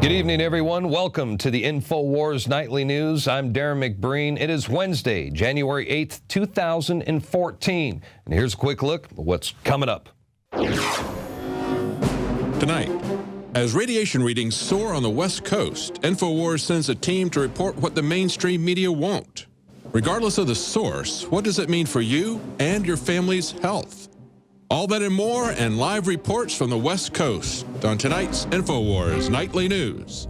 Good evening, everyone. Welcome to the Infowars Nightly News. I'm Darrin McBreen. It is Wednesday, January 8th, 2014. And here's a quick look at what's coming up. Tonight, as radiation readings soar on the West Coast, Infowars sends a team to report what the mainstream media won't. Regardless of the source, what does it mean for you and your family's health? All that and more, and live reports from the West Coast on tonight's Infowars Nightly News.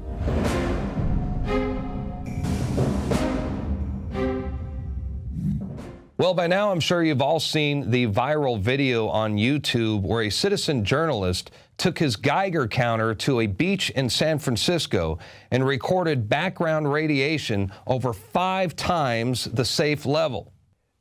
Well, by now, I'm sure you've all seen the viral video on YouTube where a citizen journalist took his Geiger counter to a beach in San Francisco and recorded background radiation over 5 times the safe level.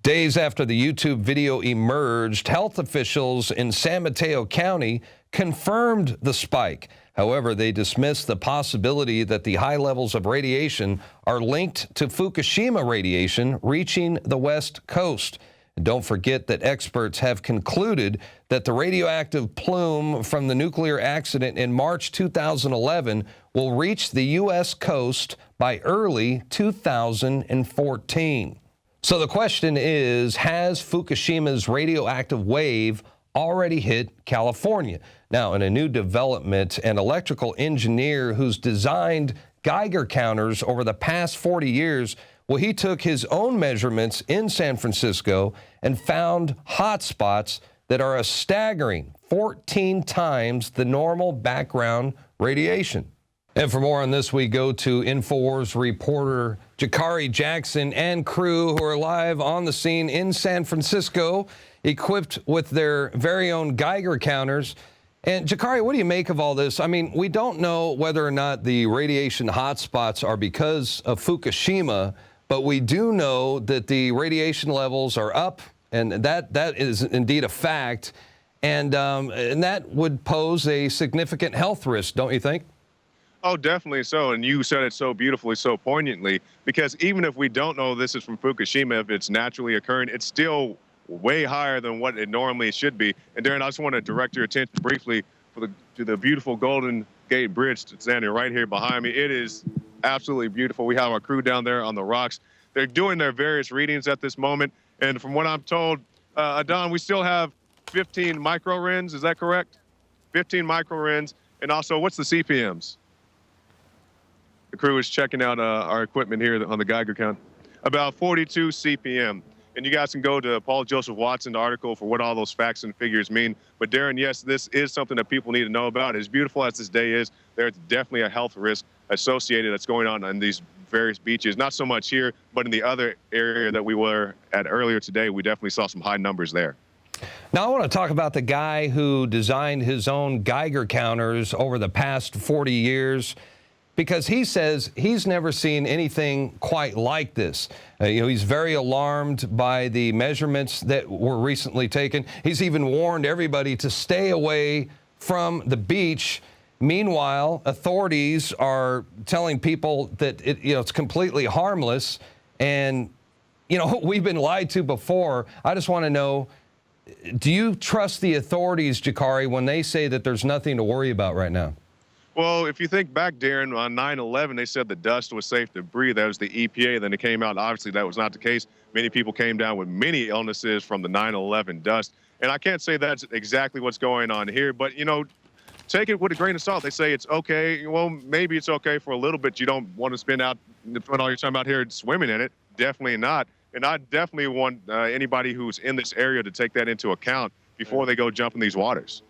Days after the YouTube video emerged, health officials in San Mateo County confirmed the spike. However, they dismissed the possibility that the high levels of radiation are linked to Fukushima radiation reaching the West Coast. And don't forget that experts have concluded that the radioactive plume from the nuclear accident in March 2011 will reach the U.S. coast by early 2014. So the question is, has Fukushima's radioactive wave already hit California? Now, in a new development, an electrical engineer who's designed Geiger counters over the past 40 years, well, he took his own measurements in San Francisco and found hot spots that are a staggering 14 times the normal background radiation. And for more on this, we go to Infowars reporter Jakari Jackson and crew who are live on the scene in San Francisco, equipped with their very own Geiger counters. And Jakari, what do you make of all this? I mean, we don't know whether or not the radiation hotspots are because of Fukushima, but we do know that the radiation levels are up, and that is indeed a fact. And that would pose a significant health risk, don't you think? Oh, definitely so. And you said it so beautifully, so poignantly, because even if we don't know this is from Fukushima, if it's naturally occurring, it's still way higher than what it normally should be. And Darrin, I just want to direct your attention briefly to the beautiful Golden Gate Bridge that's standing right here behind me. It is absolutely beautiful. We have our crew down there on the rocks. They're doing their various readings at this moment. And from what I'm told, Adon, we still have 15 microrens. Is that correct? 15 microrens. And also, what's the CPMs? The crew is checking out our equipment here on the Geiger count. About 42 CPM. And you guys can go to Paul Joseph Watson's article for what all those facts and figures mean. But Darrin, yes, this is something that people need to know about. As beautiful as this day is, there's definitely a health risk associated that's going on these various beaches. Not so much here, but in the other area that we were at earlier today, we definitely saw some high numbers there. Now, I want to talk about the guy who designed his own Geiger counters over the past 40 years. Because he says he's never seen anything quite like this. He's very alarmed by the measurements that were recently taken. He's even warned everybody to stay away from the beach. Meanwhile, authorities are telling people that it's completely harmless. And, we've been lied to before. I just want to know, do you trust the authorities, Jakari, when they say that there's nothing to worry about right now? Well, if you think back, Darrin, on 9/11, they said the dust was safe to breathe. That was the EPA. Then it came out, obviously, that was not the case. Many people came down with many illnesses from the 9/11 dust. And I can't say that's exactly what's going on here, but, take it with a grain of salt. They say it's okay. Well, maybe it's okay for a little bit. You don't want to spend all your time out here swimming in it. Definitely not. And I definitely want anybody who's in this area to take that into account before they go jump in these waters.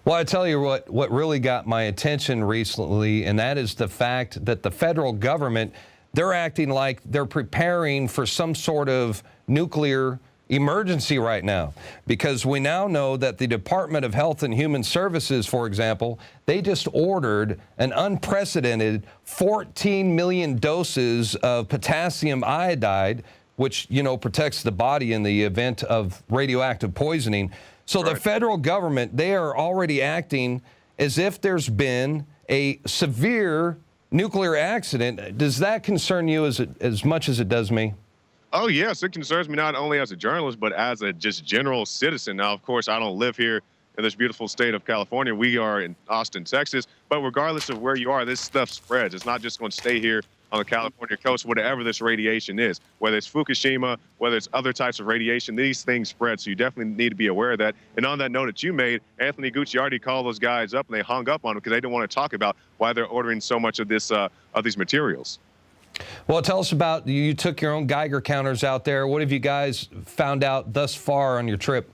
Well, I tell you what really got my attention recently, and that is the fact that the federal government, they're acting like they're preparing for some sort of nuclear emergency right now, because we now know that the Department of Health and Human Services, for example, they just ordered an unprecedented 14 million doses of potassium iodide, which, protects the body in the event of radioactive poisoning. So the federal government, they are already acting as if there's been a severe nuclear accident. Does that concern you as much as it does me? Oh, yes, it concerns me not only as a journalist, but as a just general citizen. Now, of course, I don't live here in this beautiful state of California. We are in Austin, Texas. But regardless of where you are, this stuff spreads. It's not just going to stay here on the California coast, whatever this radiation is, whether it's Fukushima, whether it's other types of radiation, these things spread. So you definitely need to be aware of that. And on that note that you made, Anthony Gucciardi called those guys up and they hung up on them because they didn't want to talk about why they're ordering so much of this, of these materials. Well, tell us about, you took your own Geiger counters out there. What have you guys found out thus far on your trip?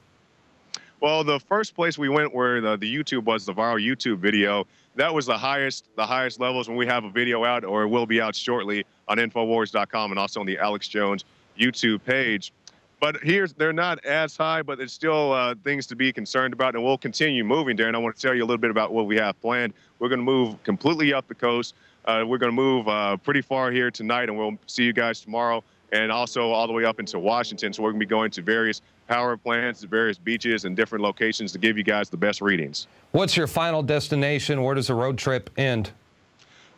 Well, the first place we went where the YouTube was, the viral YouTube video, that was the highest levels, when we have a video out, or it will be out shortly on Infowars.com and also on the Alex Jones YouTube page. But they're not as high, but it's still things to be concerned about, and we'll continue moving, Darren. I want to tell you a little bit about what we have planned. We're going to move completely up the coast. We're going to move pretty far here tonight, and we'll see you guys tomorrow, and also all the way up into Washington. So we're going to be going to various power plants, various beaches, and different locations to give you guys the best readings. What's your final destination? Where does the road trip end?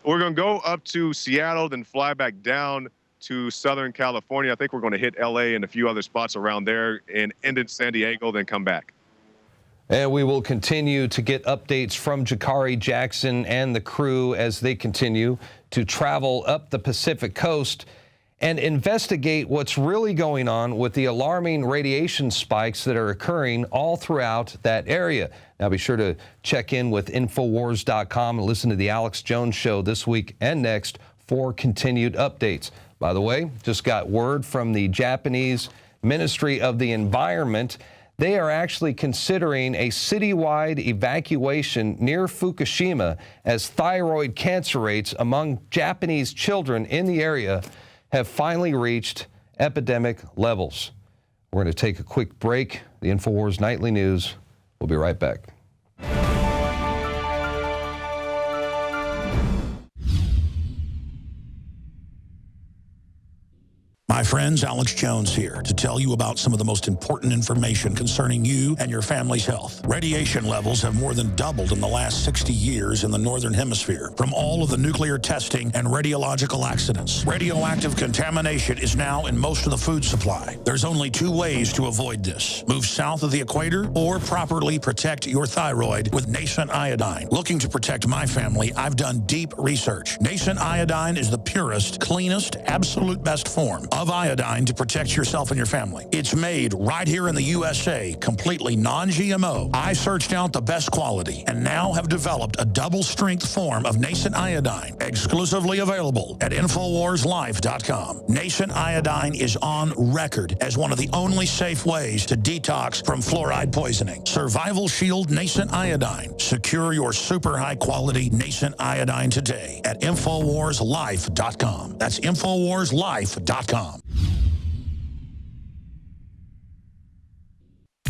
We're going to go up to Seattle, then fly back down to Southern California. I think we're going to hit LA and a few other spots around there, and end in San Diego, then come back. And we will continue to get updates from Jakari Jackson and the crew as they continue to travel up the Pacific coast and investigate what's really going on with the alarming radiation spikes that are occurring all throughout that area. Now be sure to check in with Infowars.com and listen to the Alex Jones Show this week and next for continued updates. By the way, just got word from the Japanese Ministry of the Environment. They are actually considering a citywide evacuation near Fukushima as thyroid cancer rates among Japanese children in the area have finally reached epidemic levels. We're going to take a quick break. The Infowars Nightly News. We'll be right back. My friends, Alex Jones here to tell you about some of the most important information concerning you and your family's health. Radiation levels have more than doubled in the last 60 years in the Northern Hemisphere from all of the nuclear testing and radiological accidents. Radioactive contamination is now in most of the food supply. There's only two ways to avoid this. Move south of the equator or properly protect your thyroid with nascent iodine. Looking to protect my family, I've done deep research. Nascent iodine is the purest, cleanest, absolute best form of iodine to protect yourself and your family. It's made right here in the USA, completely non-GMO. I searched out the best quality and now have developed a double-strength form of nascent iodine, exclusively available at InfoWarsLife.com. Nascent iodine is on record as one of the only safe ways to detox from fluoride poisoning. Survival Shield Nascent Iodine. Secure your super high-quality nascent iodine today at InfoWarsLife.com. That's InfoWarsLife.com.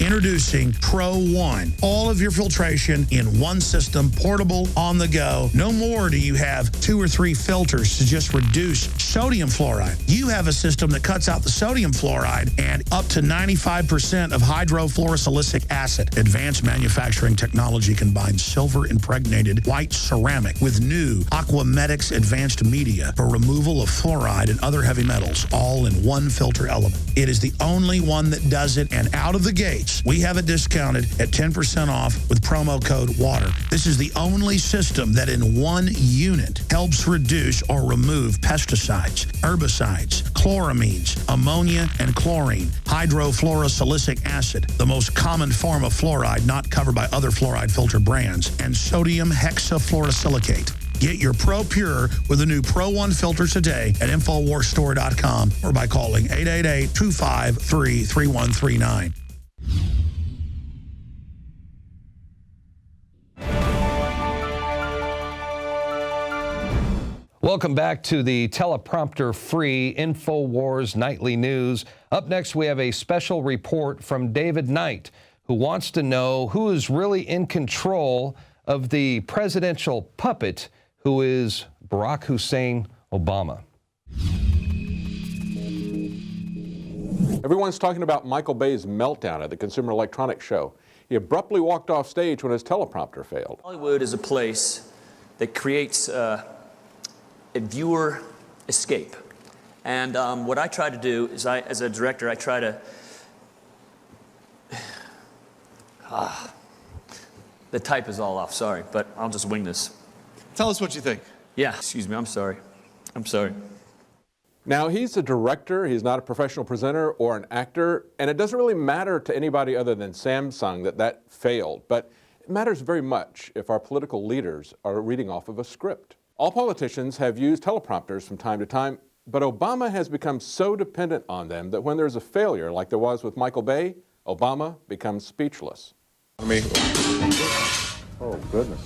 Introducing Pro One. All of your filtration in one system, portable, on the go. No more do you have 2 or 3 filters to just reduce sodium fluoride. You have a system that cuts out the sodium fluoride and up to 95% of hydrofluorosilicic acid. Advanced manufacturing technology combines silver-impregnated white ceramic with new Aquamedics advanced media for removal of fluoride and other heavy metals, all in one filter element. It is the only one that does it, and out of the gates, we have it discounted at 10% off with promo code WATER. This is the only system that in one unit helps reduce or remove pesticides, herbicides, chloramines, ammonia, and chlorine, hydrofluorosilicic acid, the most common form of fluoride not covered by other fluoride filter brands, and sodium hexafluorosilicate. Get your Pro Pure with the new Pro One filter today at InfoWarsStore.com or by calling 888-253-3139. Welcome back to the teleprompter-free Infowars Nightly News. Up next, we have a special report from David Knight, who wants to know who is really in control of the presidential puppet, who is Barack Hussein Obama. Everyone's talking about Michael Bay's meltdown at the Consumer Electronics Show. He abruptly walked off stage when his teleprompter failed. Hollywood is a place that creates a viewer escape. And what I try to do is, as a director, I try to The type is all off, sorry, but I'll just wing this. Tell us what you think. Yeah, excuse me, I'm sorry. I'm sorry. Now, he's a director, he's not a professional presenter or an actor, and it doesn't really matter to anybody other than Samsung that failed, but it matters very much if our political leaders are reading off of a script. All politicians have used teleprompters from time to time, but Obama has become so dependent on them that when there's a failure, like there was with Michael Bay, Obama becomes speechless. Oh, goodness.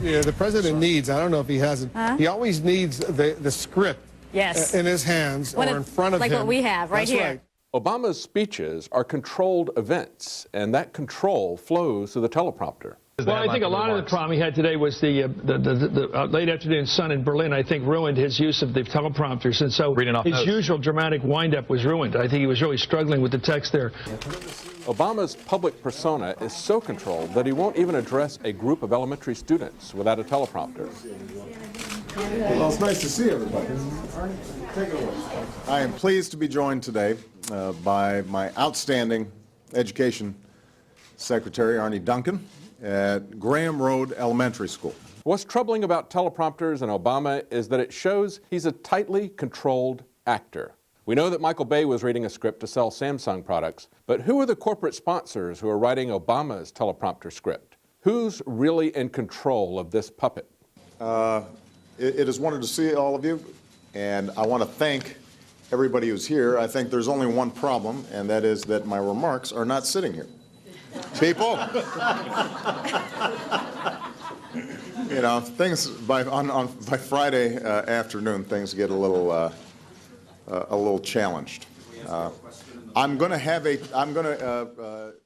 Yeah, the president needs, I don't know if he hasn't, he always needs the script in his hands or in front of him. Like what we have right here. Right. Obama's speeches are controlled events, and that control flows through the teleprompter. Well, I think a lot of the problem he had today was the late afternoon sun in Berlin, I think, ruined his use of the teleprompters. And so his usual dramatic wind-up was ruined. I think he was really struggling with the text there. Obama's public persona is so controlled that he won't even address a group of elementary students without a teleprompter. Well, it's nice to see everybody. Take it away. I am pleased to be joined today by my outstanding education secretary, Arnie Duncan, at Graham Road Elementary School. What's troubling about teleprompters and Obama is that it shows he's a tightly controlled actor. We know that Michael Bay was reading a script to sell Samsung products, but who are the corporate sponsors who are writing Obama's teleprompter script? Who's really in control of this puppet? It is wonderful to see all of you, and I want to thank everybody who's here. I think there's only one problem, and that is that my remarks are not sitting here. People, you know, things by Friday afternoon, things get a little challenged.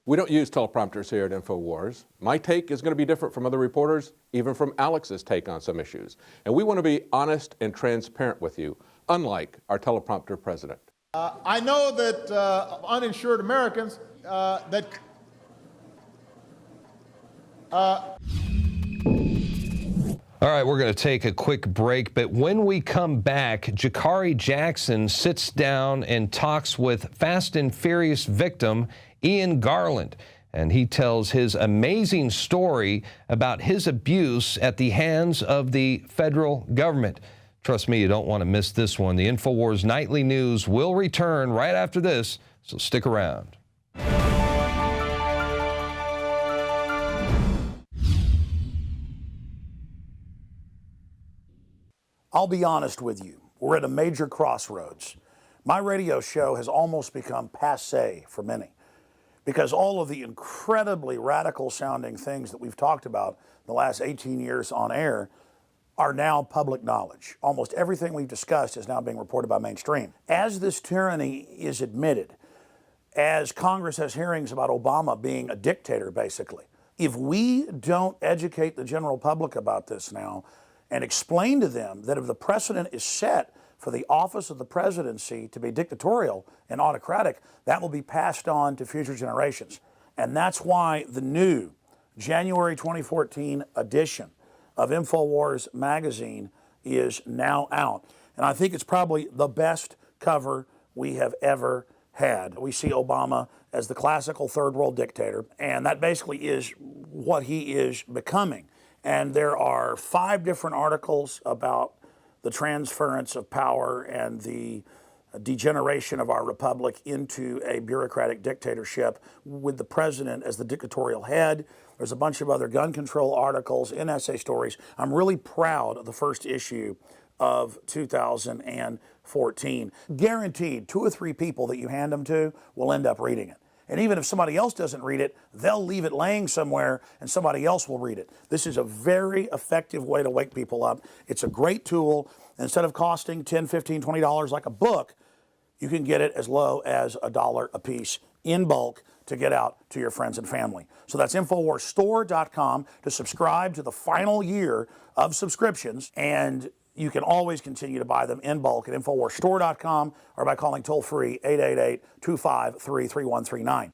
We don't use teleprompters here at Infowars. My take is going to be different from other reporters, even from Alex's take on some issues. And we want to be honest and transparent with you, unlike our teleprompter president. I know that uninsured Americans All right, we're going to take a quick break, but when we come back, Jakari Jackson sits down and talks with Fast and Furious victim Ian Garland, and he tells his amazing story about his abuse at the hands of the federal government. Trust me, you don't want to miss this one. The Infowars Nightly News will return right after this, so stick around. I'll be honest with you, we're at a major crossroads. My radio show has almost become passé for many because all of the incredibly radical sounding things that we've talked about the last 18 years on air are now public knowledge. Almost everything we've discussed is now being reported by mainstream. As this tyranny is admitted, as Congress has hearings about Obama being a dictator, basically, if we don't educate the general public about this now, and explain to them that if the precedent is set for the office of the presidency to be dictatorial and autocratic, that will be passed on to future generations. And that's why the new January 2014 edition of Infowars magazine is now out. And I think it's probably the best cover we have ever had. We see Obama as the classical third world dictator, and that basically is what he is becoming. And there are 5 different articles about the transference of power and the degeneration of our republic into a bureaucratic dictatorship with the president as the dictatorial head. There's a bunch of other gun control articles and essay stories. I'm really proud of the first issue of 2014. Guaranteed 2 or 3 people that you hand them to will end up reading it. And even if somebody else doesn't read it, they'll leave it laying somewhere and somebody else will read it. This is a very effective way to wake people up. It's a great tool. Instead of costing $10, $15, $20 like a book, you can get it as low as $1 a piece in bulk to get out to your friends and family. So that's InfoWarsStore.com to subscribe to the final year of subscriptions, and you can always continue to buy them in bulk at InfoWarsStore.com or by calling toll-free 888-253-3139.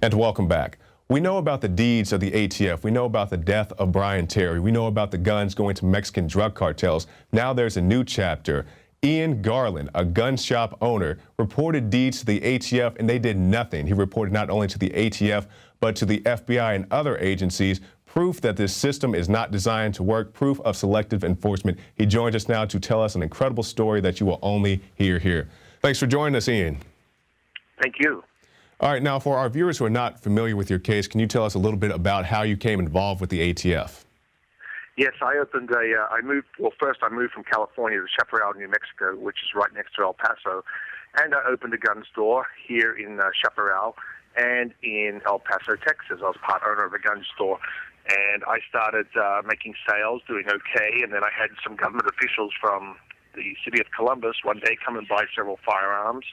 And welcome back. We know about the deeds of the ATF. We know about the death of Brian Terry. We know about the guns going to Mexican drug cartels. Now there's a new chapter. Ian Garland, a gun shop owner, reported deeds to the ATF, and they did nothing. He reported not only to the ATF, but to the FBI and other agencies, proof that this system is not designed to work, proof of selective enforcement. He joins us now to tell us an incredible story that you will only hear here. Thanks for joining us, Ian. Thank you. All right, now for our viewers who are not familiar with your case, can you tell us a little bit about how you came involved with the ATF? Yes, I opened first I moved from California to Chaparral, New Mexico, which is right next to El Paso, and I opened a gun store here in Chaparral and in El Paso, Texas. I was part owner of a gun store, and I started making sales, doing okay, and then I had some government officials from the city of Columbus one day come and buy several firearms.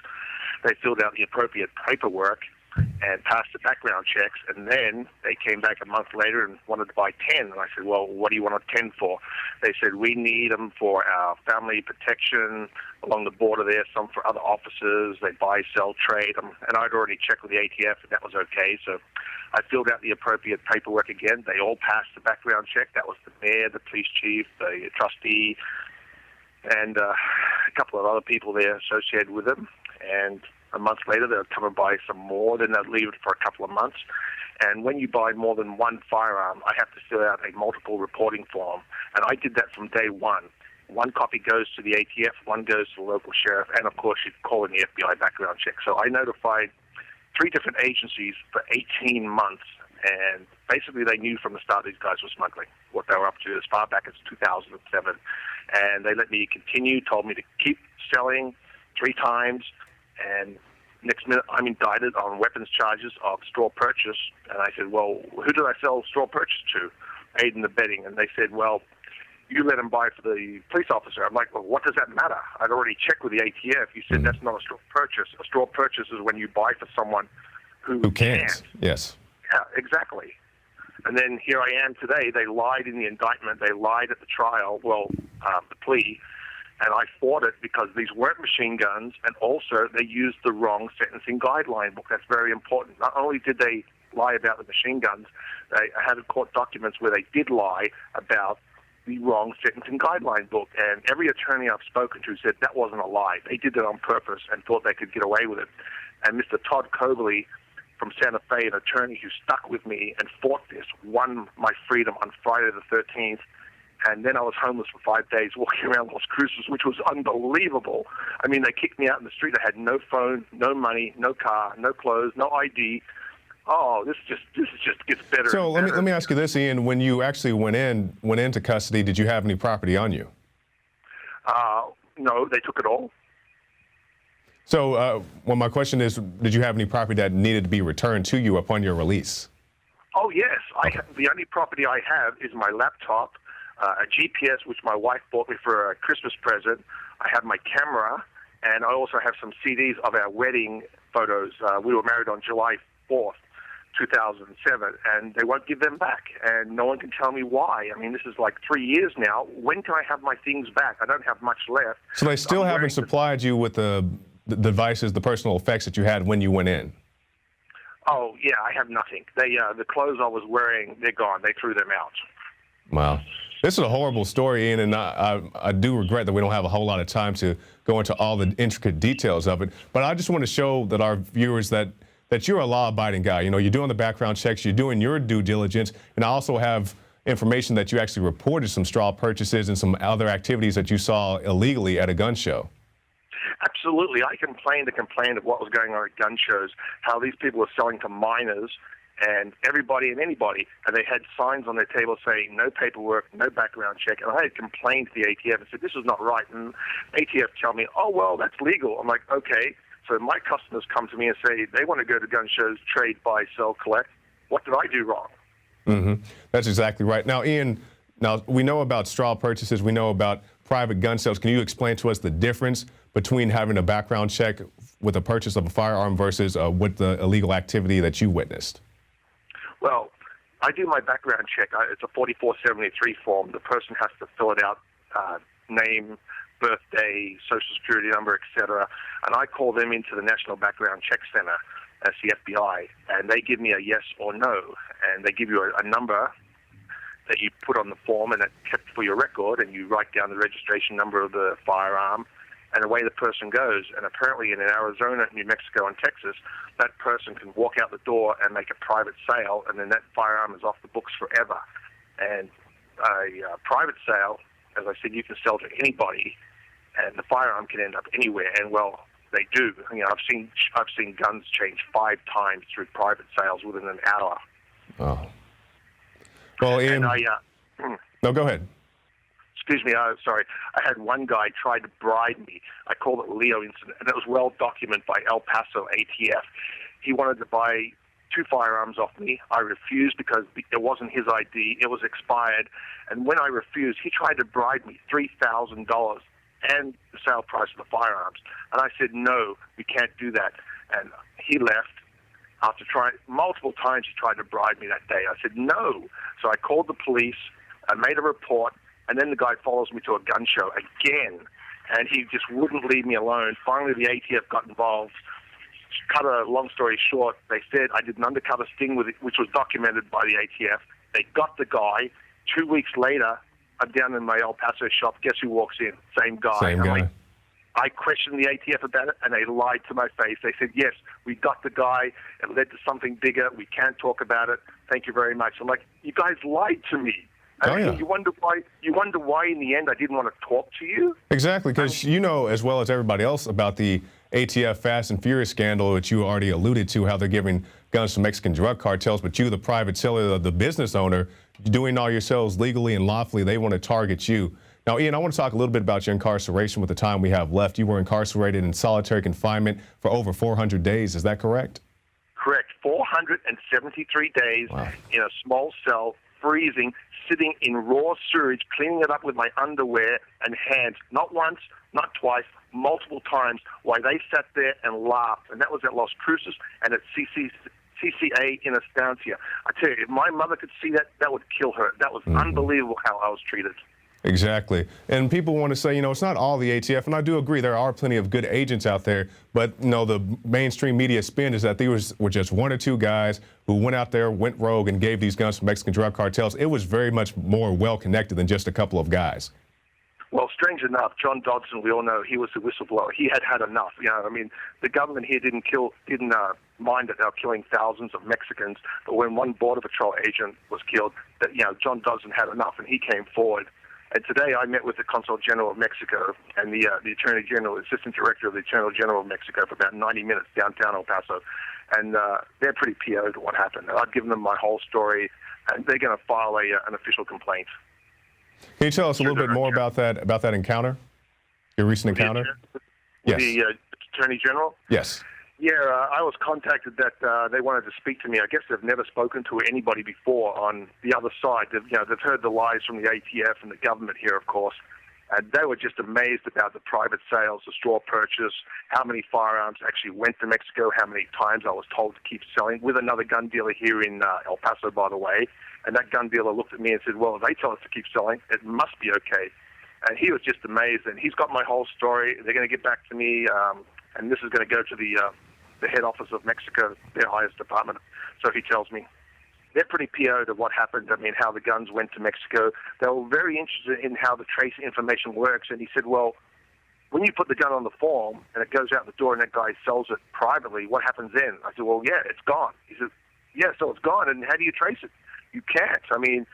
They filled out the appropriate paperwork and passed the background checks, and then they came back a month later and wanted to buy 10. And I said, well, what do you want a 10 for? They said, we need them for our family protection along the border there, some for other officers. They buy, sell, trade them. And I'd already checked with the ATF, and that was okay. So I filled out the appropriate paperwork again. They all passed the background check. That was the mayor, the police chief, the trustee, and a couple of other people there associated with them. And a month later, they would come and buy some more. Then they'd leave it for a couple of months. And when you buy more than one firearm, I have to fill out a multiple reporting form. And I did that from day one. One copy goes to the ATF, one goes to the local sheriff, and of course, you call in the FBI background check. So I notified 3 different agencies for 18 months. And basically, they knew from the start these guys were smuggling, what they were up to as far back as 2007. And they let me continue, told me to keep selling 3 times. And next minute, I'm indicted on weapons charges of straw purchase. And I said, well, who did I sell straw purchase to? Aid and abetting. And they said, well, you let him buy for the police officer. I'm like, well, what does that matter? I'd already checked with the ATF. You said that's not a straw purchase. A straw purchase is when you buy for someone who can't. Yes. Yeah, exactly. And then here I am today. They lied in the indictment. They lied at the trial, the plea. And I fought it because these weren't machine guns, and also they used the wrong sentencing guideline book. That's very important. Not only did they lie about the machine guns, I had court documents where they did lie about the wrong sentencing guideline book. And every attorney I've spoken to said that wasn't a lie. They did it on purpose and thought they could get away with it. And Mr. Todd Cobley from Santa Fe, an attorney who stuck with me and fought this, won my freedom on Friday the 13th. And then I was homeless for 5 days walking around Las Cruces, which was unbelievable. I mean, they kicked me out in the street. I had no phone, no money, no car, no clothes, no ID. Oh, this just gets better. So let me ask you this, Ian. When you actually went into custody, did you have any property on you? No, they took it all. So, well, my question is, did you have any property that needed to be returned to you upon your release? Oh, yes. The only property I have is my laptop, a GPS, which my wife bought me for a Christmas present. I have my camera, and I also have some CDs of our wedding photos. We were married on July 4th, 2007, and they won't give them back, and no one can tell me why. I mean, this is like 3 years now. When can I have my things back? I don't have much left. So they still haven't supplied you with the devices, the personal effects that you had when you went in? Oh, yeah, I have nothing. The clothes I was wearing, they're gone. They threw them out. Wow. This is a horrible story, Ian, and I do regret that we don't have a whole lot of time to go into all the intricate details of it. But I just want to show that our viewers that you're a law-abiding guy. You know, you're doing the background checks, you're doing your due diligence, and I also have information that you actually reported some straw purchases and some other activities that you saw illegally at a gun show. Absolutely. I complained of what was going on at gun shows, how these people were selling to minors and everybody and anybody, and they had signs on their table saying no paperwork, no background check. And I had complained to the ATF and said, this is not right. And ATF tell me, oh, well, that's legal. I'm like, okay. So my customers come to me and say they want to go to gun shows, trade, buy, sell, collect. What did I do wrong? Mm-hmm. That's exactly right. Now, Ian, we know about straw purchases. We know about private gun sales. Can you explain to us the difference between having a background check with the purchase of a firearm versus with the illegal activity that you witnessed? Well, I do my background check. It's a 4473 form. The person has to fill it out, name, birthday, social security number, etc. And I call them into the National Background Check Center. That's the FBI, and they give me a yes or no, and they give you a number that you put on the form, and that's kept for your record, and you write down the registration number of the firearm, and away the person goes. And apparently in Arizona, New Mexico, and Texas, that person can walk out the door and make a private sale, and then that firearm is off the books forever. And a private sale, as I said, you can sell to anybody, and the firearm can end up anywhere. And well, they do. You know, I've seen guns change 5 times through private sales within an hour. Oh. Well, Ian. And no, go ahead. Excuse me, sorry. I had one guy try to bribe me. I called it Leo incident, and it was well documented by El Paso ATF. He wanted to buy 2 firearms off me. I refused because it wasn't his ID. It was expired. And when I refused, he tried to bribe me $3,000 and the sale price of the firearms. And I said, no, we can't do that. And he left. After trying multiple times, he tried to bribe me that day. I said, no. So I called the police. I made a report. And then the guy follows me to a gun show again. And he just wouldn't leave me alone. Finally, the ATF got involved. Cut a long story short, they said I did an undercover sting with it, which was documented by the ATF. They got the guy. 2 weeks later, I'm down in my El Paso shop. Guess who walks in? Same guy. Same guy. I questioned the ATF about it, and they lied to my face. They said, yes, we got the guy. It led to something bigger. We can't talk about it. Thank you very much. I'm like, you guys lied to me. Oh, yeah. You wonder why in the end I didn't want to talk to you? Exactly, because you know as well as everybody else about the ATF Fast and Furious scandal, which you already alluded to, how they're giving guns to Mexican drug cartels, but you, the private seller, the business owner, doing all your sales legally and lawfully, they want to target you. Now, Ian, I want to talk a little bit about your incarceration with the time we have left. You were incarcerated in solitary confinement for over 400 days. Is that correct? Correct. 473 days in a small cell, freezing, sitting in raw sewage, cleaning it up with my underwear and hands, not once, not twice, multiple times, while they sat there and laughed. And that was at Las Cruces and at CCA in Estancia. I tell you, if my mother could see that, that would kill her. That was unbelievable how I was treated. Exactly. And people want to say, you know, it's not all the ATF, and I do agree there are plenty of good agents out there, but, you know, the mainstream media spin is that there were just 1 or 2 guys who went out there, went rogue, and gave these guns to Mexican drug cartels. It was very much more well-connected than just a couple of guys. Well, strange enough, John Dodson, we all know he was the whistleblower. He had had enough. You know, I mean, the government here didn't mind that they were killing thousands of Mexicans, but when one Border Patrol agent was killed, that, you know, John Dodson had enough, and he came forward. And today I met with the Consul General of Mexico and the Attorney General, Assistant Director of the Attorney General of Mexico for about 90 minutes downtown El Paso. And they're pretty PO'd at what happened. And I've given them my whole story, and they're going to file an official complaint. Can you tell us a little bit more about that encounter, your recent encounter? Yes. The Attorney General? Yes. Yeah, I was contacted that they wanted to speak to me. I guess they've never spoken to anybody before on the other side. They've heard the lies from the ATF and the government here, of course. And they were just amazed about the private sales, the straw purchase, how many firearms actually went to Mexico, how many times I was told to keep selling, with another gun dealer here in El Paso, by the way. And that gun dealer looked at me and said, well, if they tell us to keep selling, it must be okay. And he was just amazed. And he's got my whole story. They're going to get back to me, and this is going to go to the head office of Mexico, their highest department, so he tells me. They're pretty PO'd of what happened, I mean, how the guns went to Mexico. They were very interested in how the trace information works, and he said, well, when you put the gun on the form and it goes out the door and that guy sells it privately, what happens then? I said, well, yeah, it's gone. He said, yeah, so it's gone, and how do you trace it? You can't. I mean,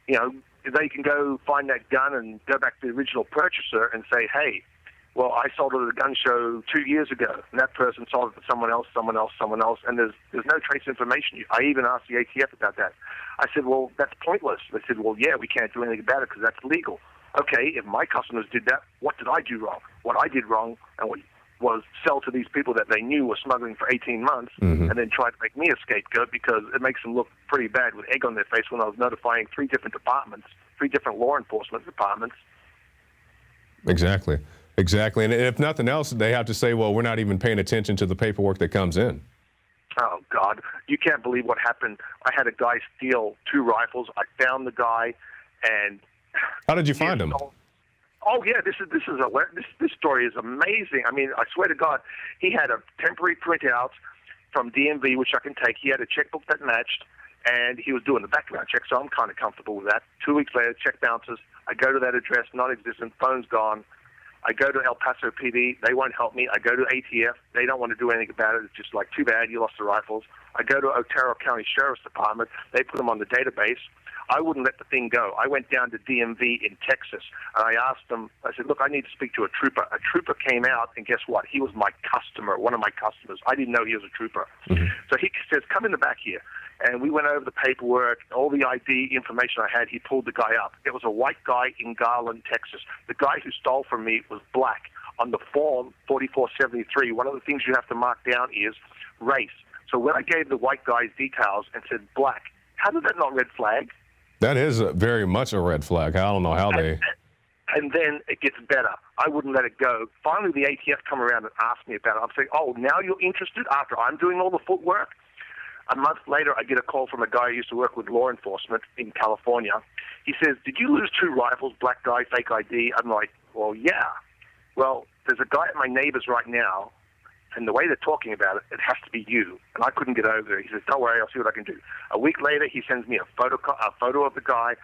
you know, they can go find that gun and go back to the original purchaser and say, hey, well, I sold it at a gun show 2 years ago, and that person sold it to someone else, and there's no trace information. I even asked the ATF about that. I said, well, that's pointless. They said, well, yeah, we can't do anything about it because that's legal. Okay, if my customers did that, what did I do wrong? What I did wrong was sell to these people that they knew were smuggling for 18 months and then try to make me a scapegoat because it makes them look pretty bad with egg on their face when I was notifying 3 different departments, 3 different law enforcement departments. Exactly. Exactly. And if nothing else, they have to say, well, we're not even paying attention to the paperwork that comes in. Oh, God. You can't believe what happened. I had a guy steal 2 rifles. I found the guy, and... How did you find him? Oh, yeah, this story is amazing. I mean, I swear to God, he had a temporary printout. from DMV, which I can take. He had a checkbook that matched, and he was doing the background check, so I'm kind of comfortable with that. 2 weeks later, check bounces. I go to that address, non-existent, phone's gone. I go to El Paso PD. They won't help me. I go to ATF. They don't want to do anything about it. It's just like, too bad, you lost the rifles. I go to Otero County Sheriff's Department. They put them on the database. I wouldn't let the thing go. I went down to DMV in Texas, and I asked them, I said, look, I need to speak to a trooper. A trooper came out, and guess what? He was my customer, one of my customers. I didn't know he was a trooper. So he says, come in the back here. And we went over the paperwork, all the ID information I had. He pulled the guy up. It was a white guy in Garland, Texas. The guy who stole from me was black. On the form 4473, one of the things you have to mark down is race. So when I gave the white guy's details and said black, how did that not red flag? That is very much a red flag. I don't know how they... And then it gets better. I wouldn't let it go. Finally, the ATF come around and asked me about it. I'm saying, oh, now you're interested after I'm doing all the footwork? A month later, I get a call from a guy who used to work with law enforcement in California. He says, did you lose 2 rifles, black guy, fake ID? I'm like, well, yeah. Well, there's a guy at my neighbor's right now, and the way they're talking about it, it has to be you. And I couldn't get over there. He says, don't worry, I'll see what I can do. A week later, he sends me a photo of the guy,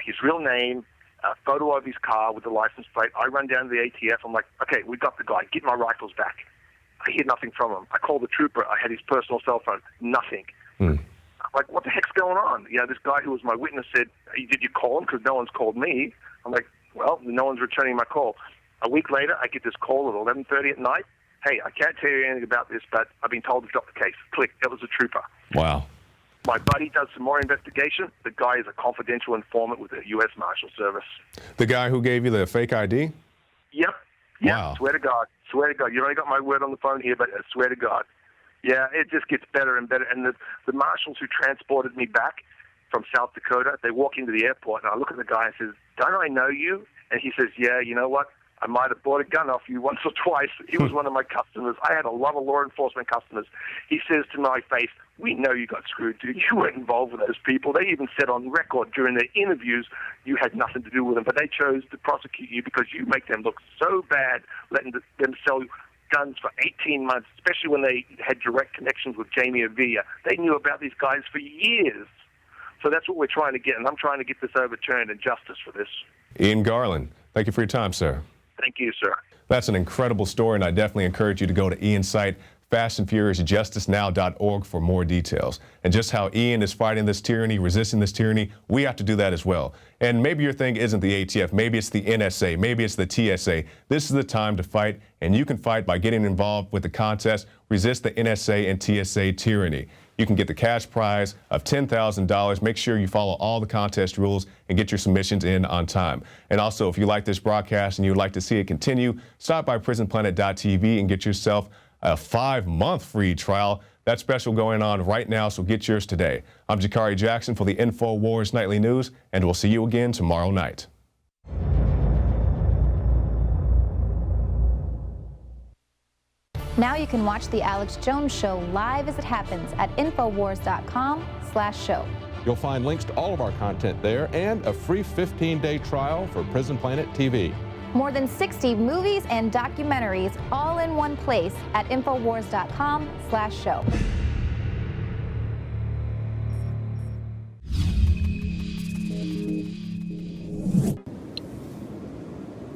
his real name, a photo of his car with the license plate. I run down to the ATF. I'm like, okay, we got the guy. Get my rifles back. I hear nothing from him. I call the trooper. I had his personal cell phone. Nothing. I'm like, what the heck's going on? You know, this guy who was my witness said, hey, did you call him? Because no one's called me. I'm like, well, no one's returning my call. A week later, I get this call at 11:30 at night. Hey, I can't tell you anything about this, but I've been told to drop the case. Click. It was a trooper. Wow. My buddy does some more investigation. The guy is a confidential informant with the U.S. Marshal Service. The guy who gave you the fake ID? Yep. Yeah, wow. Swear to God. Swear to God. You only got my word on the phone here, but I swear to God. Yeah, it just gets better and better. And the marshals who transported me back from South Dakota, they walk into the airport, and I look at the guy and says, don't I know you? And he says, yeah, you know what? I might have bought a gun off you once or twice. He was one of my customers. I had a lot of law enforcement customers. He says to my face, we know you got screwed, dude. You weren't involved with those people. They even said on record during their interviews you had nothing to do with them, but they chose to prosecute you because you make them look so bad, letting them sell guns for 18 months, especially when they had direct connections with Jamie Avila. They knew about these guys for years. So that's what we're trying to get, and I'm trying to get this overturned and justice for this. Ian Garland, thank you for your time, sir. Thank you, sir. That's an incredible story, and I definitely encourage you to go to Ian's site, fastandfuriousjusticenow.org, for more details. And just how Ian is fighting this tyranny, resisting this tyranny, we have to do that as well. And maybe your thing isn't the ATF, maybe it's the NSA, maybe it's the TSA. This is the time to fight, and you can fight by getting involved with the contest, Resist the NSA and TSA Tyranny. You can get the cash prize of $10,000. Make sure you follow all the contest rules and get your submissions in on time. And also, if you like this broadcast and you would like to see it continue, stop by PrisonPlanet.tv and get yourself a 5-month free trial. That's special going on right now, so get yours today. I'm Jakari Jackson for the Infowars Nightly News, and we'll see you again tomorrow night. Now you can watch The Alex Jones Show live as it happens at Infowars.com/show. You'll find links to all of our content there and a free 15-day trial for Prison Planet TV. More than 60 movies and documentaries all in one place at Infowars.com/show.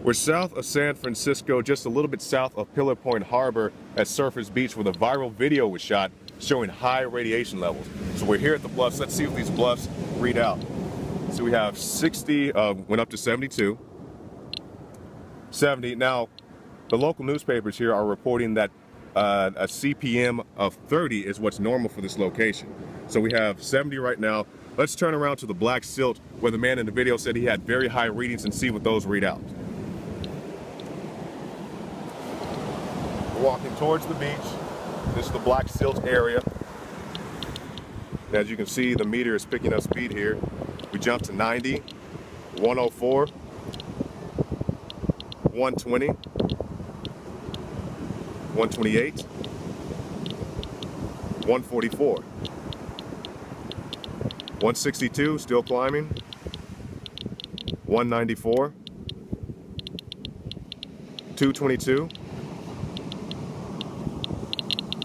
We're south of San Francisco, just a little bit south of Pillar Point Harbor at Surfers Beach, where the viral video was shot showing high radiation levels. So we're here at the bluffs. Let's see what these bluffs read out. So we have 60, went up to 72, 70. Now, the local newspapers here are reporting that a CPM of 30 is what's normal for this location. So we have 70 right now. Let's turn around to the black silt where the man in the video said he had very high readings and see what those read out. We're walking towards the beach. This is the black silt area. As you can see, the meter is picking up speed here. We jumped to 90, 104, 120, 128, 144, 162, still climbing, 194, 222,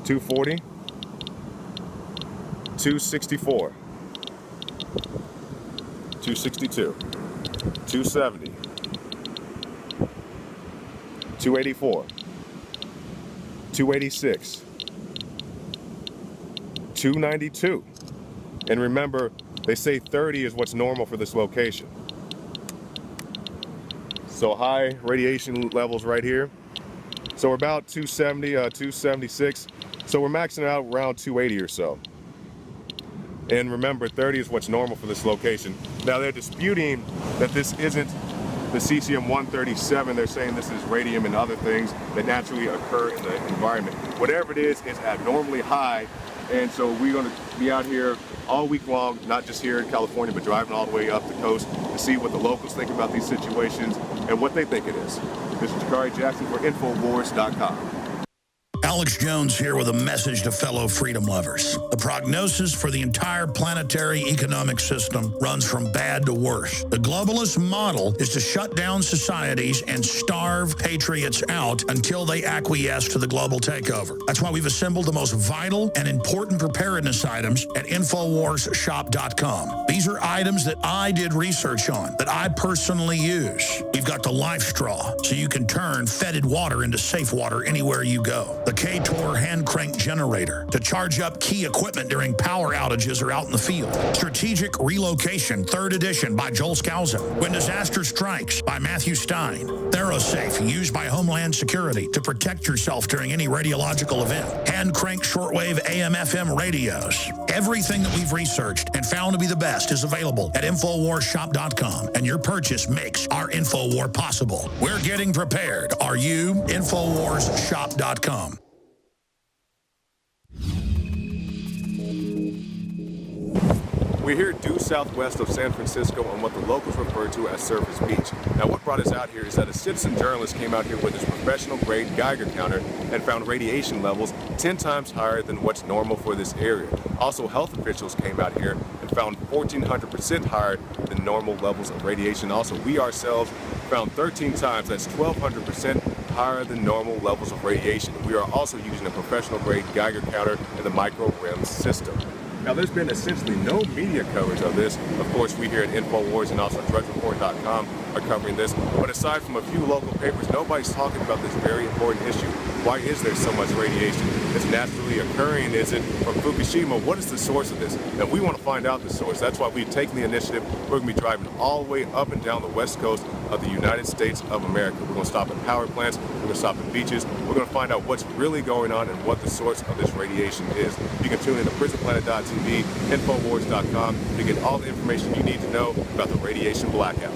240, 264, 262, 270, 284, 286, 292. And remember, they say 30 is what's normal for this location. So high radiation levels right here. So we're about 270, 276. So we're maxing out around 280 or so. And remember, 30 is what's normal for this location. Now they're disputing that this isn't the cesium-137. They're saying this is radium and other things that naturally occur in the environment. Whatever it is abnormally high. And so we're going to be out here all week long, not just here in California, but driving all the way up the coast to see what the locals think about these situations and what they think it is. This is Jakari Jackson for Infowars.com. Alex Jones here with a message to fellow freedom lovers. The prognosis for the entire planetary economic system runs from bad to worse. The globalist model is to shut down societies and starve patriots out until they acquiesce to the global takeover. That's why we've assembled the most vital and important preparedness items at InfoWarsShop.com. These are items that I did research on, that I personally use. We've got the life straw, so you can turn fetid water into safe water anywhere you go. The K-Tor hand crank generator to charge up key equipment during power outages or out in the field. Strategic Relocation, 3rd edition by Joel Scalzo. When Disaster Strikes by Matthew Stein. ThyroSafe, used by Homeland Security to protect yourself during any radiological event. Hand crank shortwave AM/FM radios. Everything that we've researched and found to be the best is available at InfoWarsShop.com, and your purchase makes our InfoWar possible. We're getting prepared. Are you? InfoWarsShop.com. We're here due southwest of San Francisco on what the locals refer to as Surface Beach. Now what brought us out here is that a citizen journalist came out here with his professional grade Geiger counter and found radiation levels 10 times higher than what's normal for this area. Also, health officials came out here and found 1,400% higher than normal levels of radiation. Also, we ourselves found 13 times, that's 1,200% higher than normal levels of radiation. We are also using a professional grade Geiger counter in the micro-REM system. Now, there's been essentially no media coverage of this. Of course, we here at Infowars and also DrudgeReport.com are covering this. But aside from a few local papers, nobody's talking about this very important issue. Why is there so much radiation that's naturally occurring? Is it from Fukushima? What is the source of this? And we want to find out the source. That's why we've taken the initiative. We're going to be driving all the way up and down the west coast of the United States of America. We're going to stop at power plants. We're going to stop at beaches. We're going to find out what's really going on and what the source of this radiation is. You can tune in to PrisonPlanet.tv, Infowars.com to get all the information you need to know about the radiation blackout.